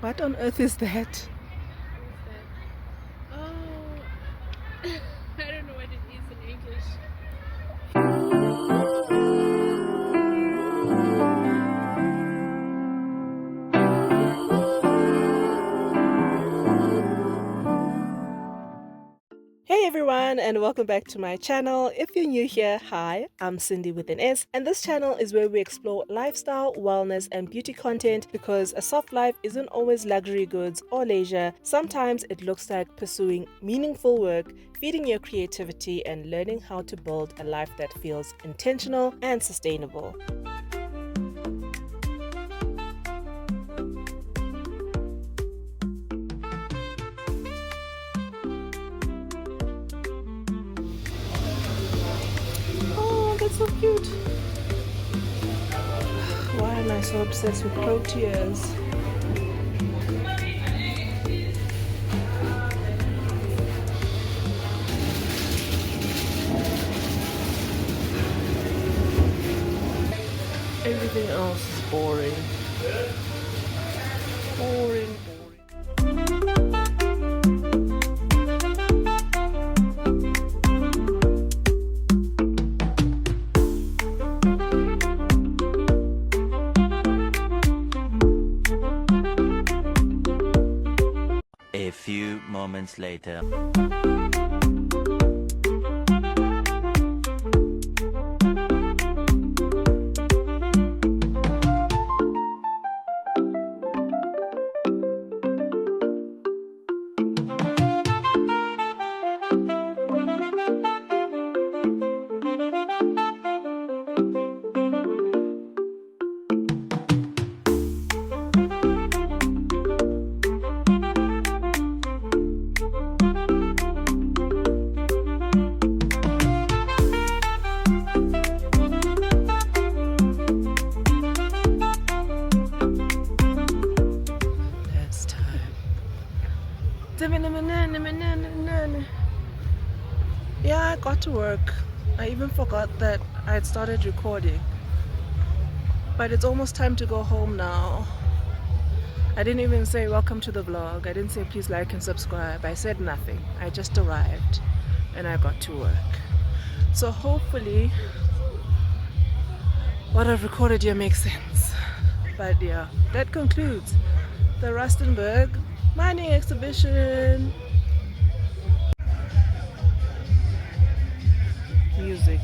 What on earth is that? Oh, I don't know what it is in English. Hey everyone, and welcome back to my channel. If you're new here, hi, I'm Cindy with an S, and this channel is where we explore lifestyle, wellness, and beauty content because a soft life isn't always luxury goods or leisure. Sometimes it looks like pursuing meaningful work, feeding your creativity, and learning how to build a life that feels intentional and sustainable. Oh, that's so cute. Why am I so obsessed with proteas? Everything else is boring. Boring, boring. A few moments later. That's time. Yeah, I got to work. I even forgot that I had started recording. But it's almost time to go home now. I didn't even say welcome to the vlog. I didn't say please like and subscribe. I said nothing. I just arrived and I got to work. So hopefully what I've recorded here makes sense. But yeah, that concludes the Rustenburg mining exhibition. Music.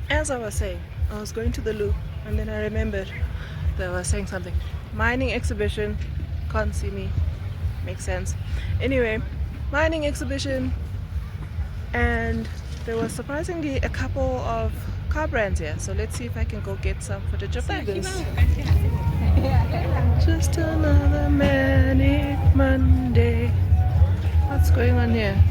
As I was saying, I was going to the loo and then I remembered that I was saying something. Mining exhibition, can't see me, makes sense. Anyway, mining exhibition, and there was surprisingly a couple of car brands here. So let's see if I can go get some footage of this. Just another manic Monday. What's going on here?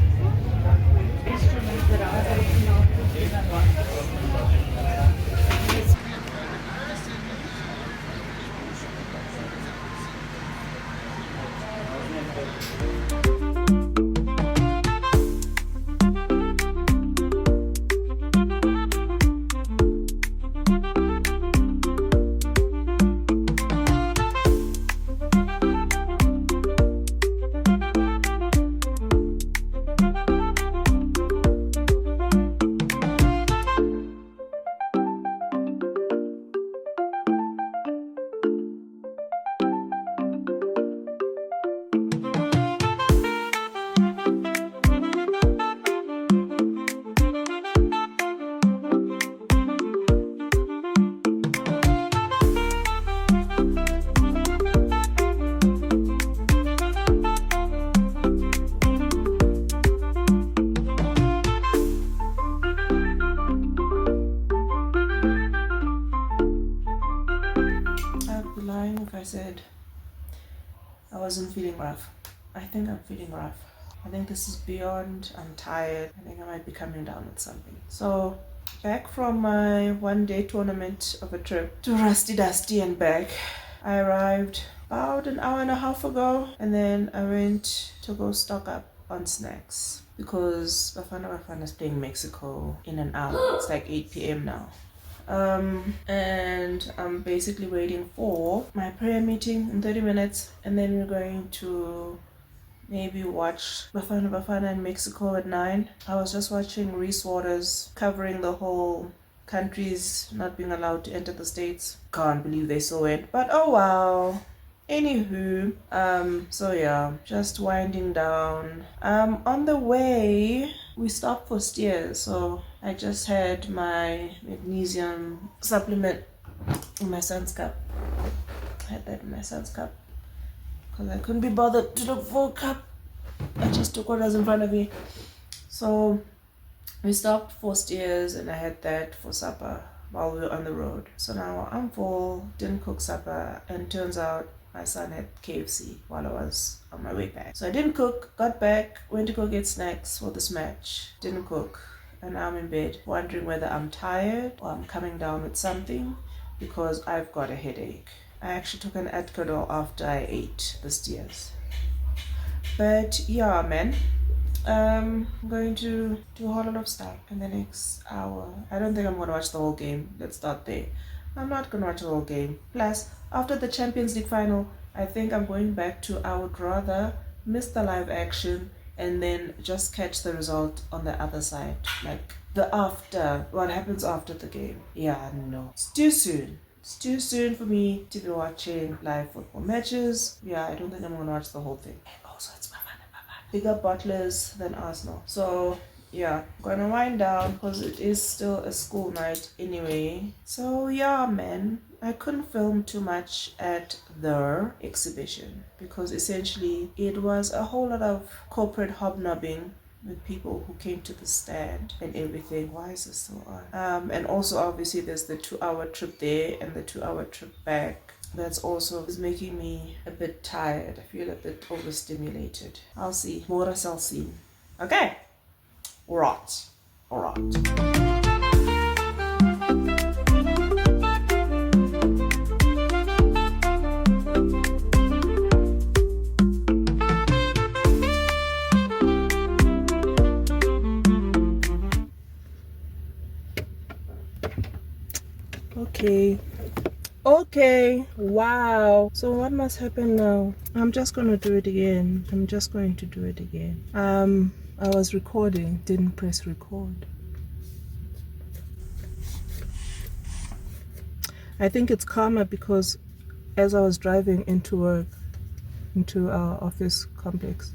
I said I wasn't feeling rough. I think I'm feeling rough. I think this is beyond. I'm tired. I think I might be coming down with something. So back from my one-day tournament of a trip to Rusty Dusty and back. I arrived about an hour and a half ago, and then I went to go stock up on snacks because Bafana is playing Mexico in an hour. It's like 8 p.m. now. And I'm basically waiting for my prayer meeting in 30 minutes, and then we're going to maybe watch Bafana in Mexico at 9. I was just watching Reese Waters covering the whole countries not being allowed to enter the States. Can't believe they saw it, but oh wow. Anywho, so yeah, just winding down. On the way, we stopped for steers, so I just had my magnesium supplement in my son's cup. I had that in my son's cup because I couldn't be bothered to look for a cup. I just took what was in front of me. So we stopped for steers and I had that for supper while we were on the road. So now I'm full, didn't cook supper, and turns out my son had KFC while I was on my way back. So I didn't cook, got back, went to go get snacks for this match, didn't cook, and now I'm in bed wondering whether I'm tired or I'm coming down with something because I've got a headache. I actually took an Adcoral after I ate the steers. But yeah, man, I'm going to do a whole lot of stuff in the next hour. I don't think I'm going to watch the whole game. Let's start there. I'm not going to watch the whole game. Plus, after the Champions League final, I think I'm going back to, I would rather miss the live action and then just catch the result on the other side. Like the after, what happens after the game. Yeah, no. It's too soon. It's too soon for me to be watching live football matches. Yeah, I don't think I'm going to watch the whole thing. And also, it's bigger bottlers than Arsenal. So yeah, gonna wind down because it is still a school night anyway. So yeah, man, I couldn't film too much at the exhibition because essentially it was a whole lot of corporate hobnobbing with people who came to the stand and everything. Why is this so on? And also obviously there's the 2-hour trip there and the 2-hour trip back. That's also is making me a bit tired. I feel a bit overstimulated. I'll see. More I'll see. Okay. Alright. Okay, wow. So what must happen now? I'm just gonna do it again. I was recording, didn't press record. I think it's calmer because as I was driving into work, into our office complex,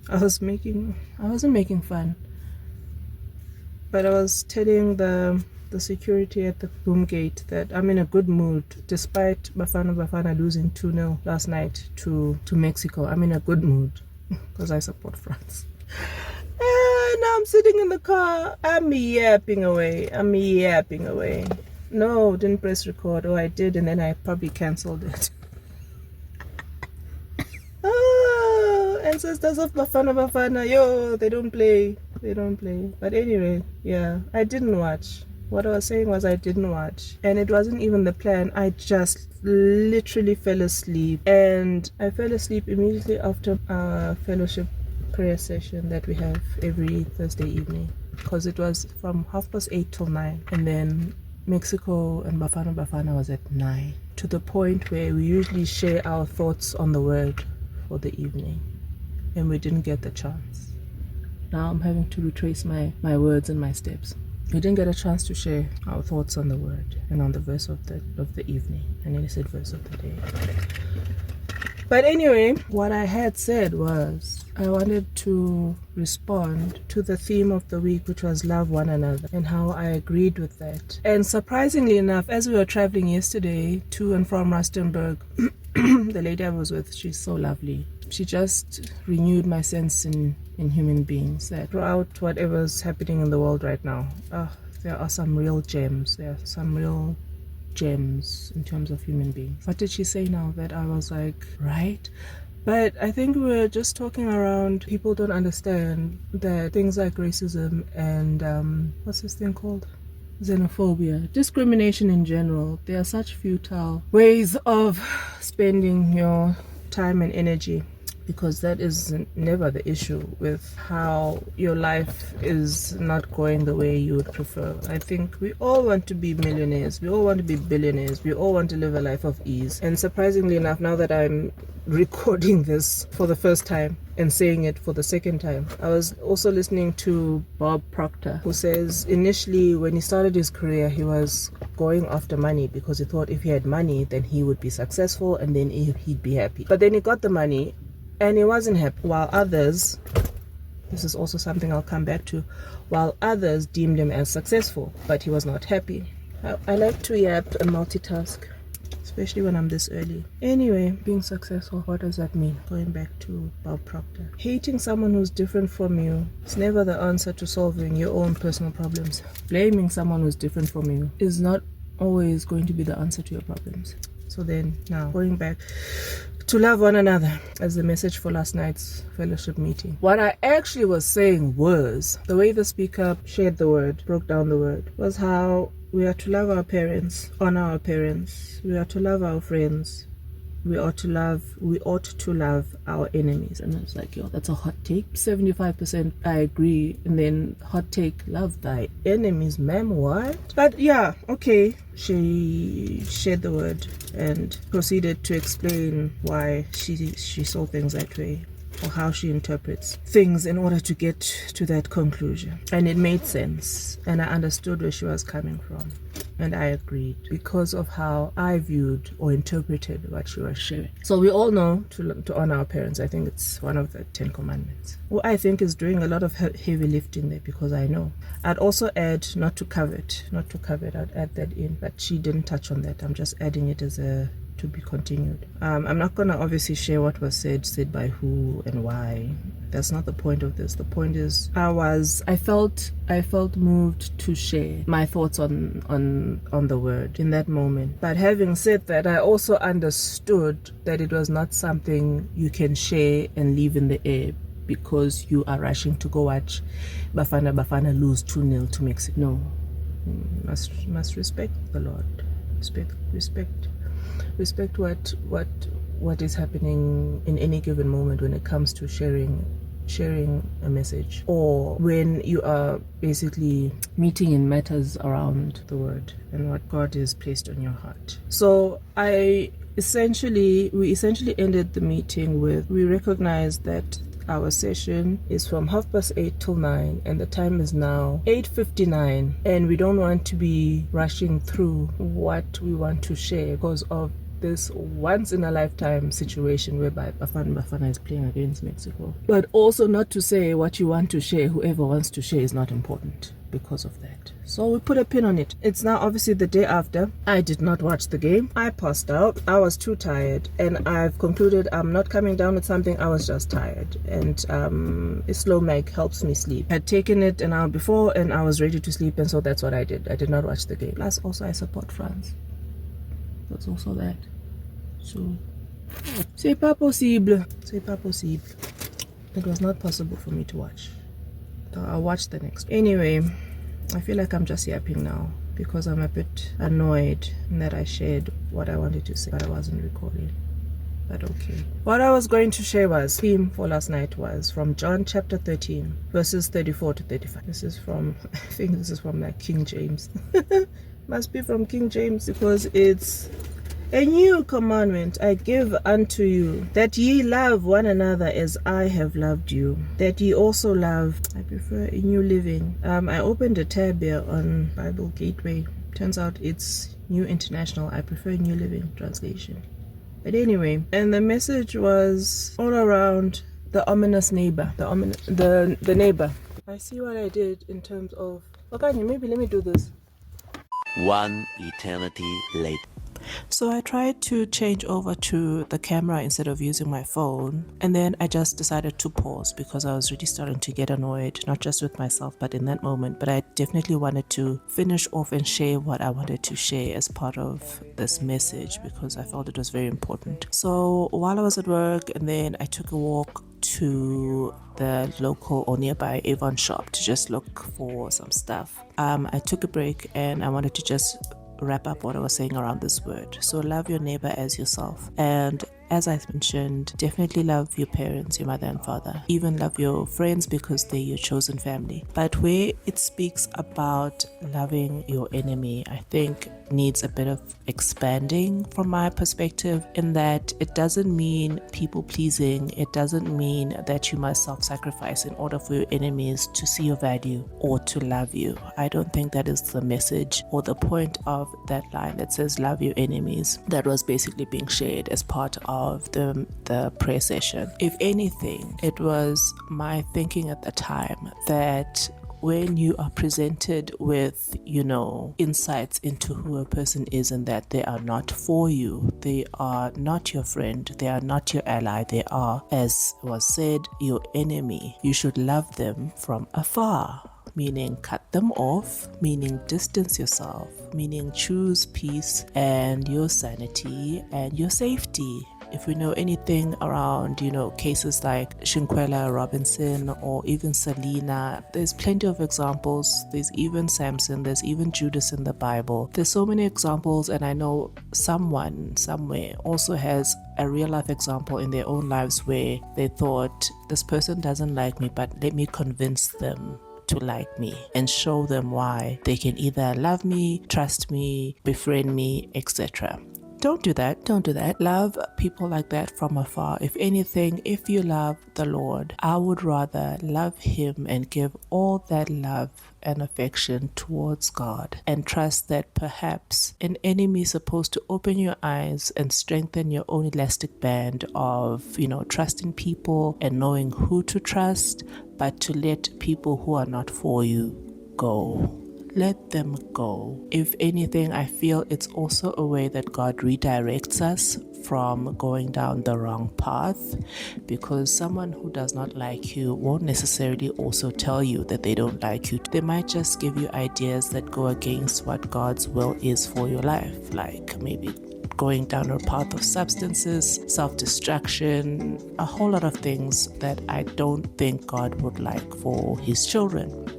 I wasn't making fun, but I was telling the security at the boom gate that I'm in a good mood despite Bafana losing 2-0 last night to Mexico. I'm in a good mood because I support France. And now I'm sitting in the car. I'm yapping away. No, didn't press record. Oh, I did, and then I probably cancelled it. And sisters of Bafana, yo, they don't play. But anyway, yeah, I didn't watch. What I was saying was I didn't watch, and it wasn't even the plan. I just literally fell asleep, and I fell asleep immediately after our fellowship prayer session that we have every Thursday evening, because it was from 8:30 till 9, and then Mexico and Bafana was at 9, to the point where we usually share our thoughts on the word for the evening, and we didn't get the chance. Now I'm having to retrace my words and my steps. We didn't get a chance to share our thoughts on the word and on the verse of the evening. And then he said verse of the day. But anyway, what I had said was I wanted to respond to the theme of the week, which was love one another, and how I agreed with that. And surprisingly enough, as we were traveling yesterday to and from Rustenburg, the lady I was with, she's so lovely. She just renewed my sense in human beings, that throughout whatever's happening in the world right now, there are some real gems. There are some real gems in terms of human beings. What did she say now that I was like, right? But I think we were just talking around, people don't understand that things like racism and what's this thing called? Xenophobia, discrimination in general, they are such futile ways of spending your time and energy. because that is never the issue with how your life is not going the way you would prefer. I think we all want to be millionaires, we all want to be billionaires, we all want to live a life of ease. And surprisingly enough, now that I'm recording this for the first time and saying it for the second time, I was also listening to Bob Proctor, who says initially when he started his career, he was going after money because he thought if he had money, then he would be successful and then he'd be happy. But then he got the money and he wasn't happy, while others, this is also something I'll come back to, while others deemed him as successful, but he was not happy. I like to yap and multitask, especially when I'm this early. Anyway, being successful, what does that mean? Going back to Bob Proctor. Hating someone who's different from you is never the answer to solving your own personal problems. Blaming someone who's different from you is not always going to be the answer to your problems. So then, now, going back to love one another as the message for last night's fellowship meeting. What I actually was saying was, the way the speaker shared the word, broke down the word, was how we are to love our parents, honor our parents, we are to love our friends, we ought to love our enemies. And I was like, yo, that's a hot take. 75% I agree. And then hot take, love thy enemies, ma'am, what? But yeah, okay. She shared the word and proceeded to explain why she saw things that way, or how she interprets things in order to get to that conclusion. And it made sense, and I understood where she was coming from, and I agreed because of how I viewed or interpreted what she was sharing. So we all know to honor our parents. I think it's one of the 10 commandments. What I think is doing a lot of heavy lifting there, because I know. I'd also add, not to covet, I'd add that in, but she didn't touch on that. I'm just adding it as a to be continued. I'm not gonna obviously share what was said by who and why. That's not the point of this. The point is I felt moved to share my thoughts on the word in that moment. But having said that, I also understood that it was not something you can share and leave in the air because you are rushing to go watch Bafana lose 2-0 to Mexico. No. Must respect the Lord. Respect what is happening in any given moment when it comes to sharing a message, or when you are basically meeting in matters around the word and what God has placed on your heart. So we essentially ended the meeting with, we recognize that our session is from 8:30 till 9, and the time is now 8:59, and we don't want to be rushing through what we want to share because of this once in a lifetime situation whereby Bafana is playing against Mexico. But also not to say what you want to share, whoever wants to share, is not important because of that. So we put a pin on it. It's now obviously the day after. I did not watch the game. I passed out. I was too tired, and I've concluded I'm not coming down with something. I was just tired, and a slow mag helps me sleep. I had taken it an hour before and I was ready to sleep, and so that's what I did. I did not watch the game. Plus also I support France. That's also that. So c'est pas possible. It was not possible for me to watch. I'll watch the next. Anyway, I feel like I'm just yapping now because I'm a bit annoyed that I shared what I wanted to say, but I wasn't recording. But okay. What I was going to share was, theme for last night was from John chapter 13, verses 34 to 35. This is from, I think this is from like King James. Must be from King James because it's, a new commandment I give unto you, that ye love one another as I have loved you, that ye also love. I prefer a New Living. I opened a tab here on Bible Gateway. Turns out it's New International. I prefer New Living translation. But anyway, and the message was all around the ominous neighbor, the neighbor. I see what I did in terms of, okay, maybe let me do this. One eternity later. So I tried to change over to the camera instead of using my phone, and then I just decided to pause because I was really starting to get annoyed, not just with myself but in that moment. But I definitely wanted to finish off and share what I wanted to share as part of this message because I felt it was very important. So while I was at work, and then I took a walk to the local or nearby Avon shop to just look for some stuff. I took a break and I wanted to just wrap up what I was saying around this word. So love your neighbor as yourself. And as I mentioned, definitely love your parents, your mother and father. Even love your friends because they're your chosen family. But where it speaks about loving your enemy, I think needs a bit of expanding from my perspective, in that it doesn't mean people pleasing. It doesn't mean that you must self-sacrifice in order for your enemies to see your value or to love you. I don't think that is the message or the point of that line that says love your enemies, that was basically being shared as part of the prayer session. If anything, it was my thinking at the time that when you are presented with, insights into who a person is and that they are not for you, they are not your friend, they are not your ally, they are, as was said, your enemy, you should love them from afar. Meaning cut them off, meaning distance yourself, meaning choose peace and your sanity and your safety. If we know anything around, cases like Shinkwela Robinson or even Selena, there's plenty of examples. There's even Samson, there's even Judas in the Bible. There's so many examples, and I know someone somewhere also has a real life example in their own lives where they thought, this person doesn't like me, but let me convince them to like me and show them why they can either love me, trust me, befriend me, etc. Don't do that. Don't do that. Love people like that from afar. If anything, if you love the Lord, I would rather love Him and give all that love and affection towards God and trust that perhaps an enemy is supposed to open your eyes and strengthen your own elastic band of, trusting people and knowing who to trust, but to let people who are not for you go. Let them go. If anything, I feel it's also a way that God redirects us from going down the wrong path, because someone who does not like you won't necessarily also tell you that they don't like you. They might just give you ideas that go against what God's will is for your life, like maybe going down a path of substances, self-destruction, a whole lot of things that I don't think God would like for His children.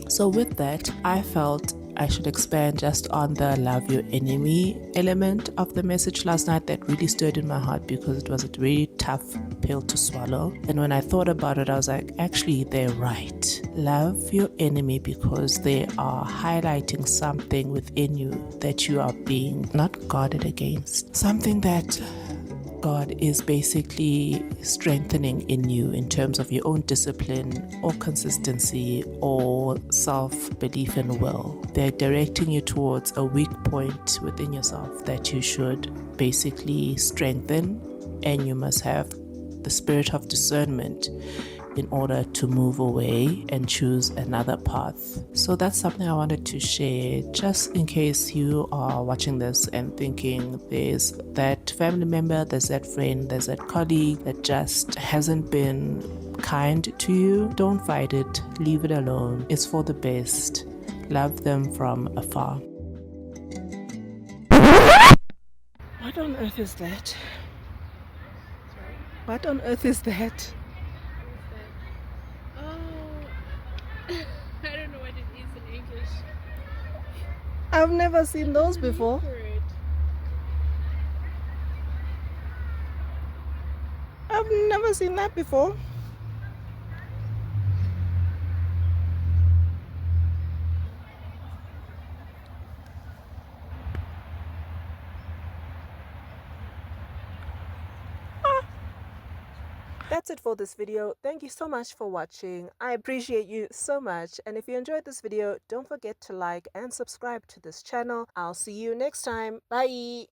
So with that, I felt I should expand just on the love your enemy element of the message last night that really stirred in my heart, because it was a very tough pill to swallow. And when I thought about it, I was like, actually, they're right. Love your enemy because they are highlighting something within you that you are being not guarded against. Something that God is basically strengthening in you in terms of your own discipline or consistency or self-belief and will. They're directing you towards a weak point within yourself that you should basically strengthen, and you must have the spirit of discernment in order to move away and choose another path. So that's something I wanted to share, just in case you are watching this and thinking there's that family member, there's that friend, there's that colleague that just hasn't been kind to you. Don't fight it, leave it alone. It's for the best. Love them from afar. What on earth is that? Sorry? What on earth is that? What is that? Oh, I don't know what it is in English. I've never seen those before. For it. I've never seen that before. That's it for this video. Thank you so much for watching. I appreciate you so much. And if you enjoyed this video, don't forget to like and subscribe to this channel. I'll see you next time. Bye.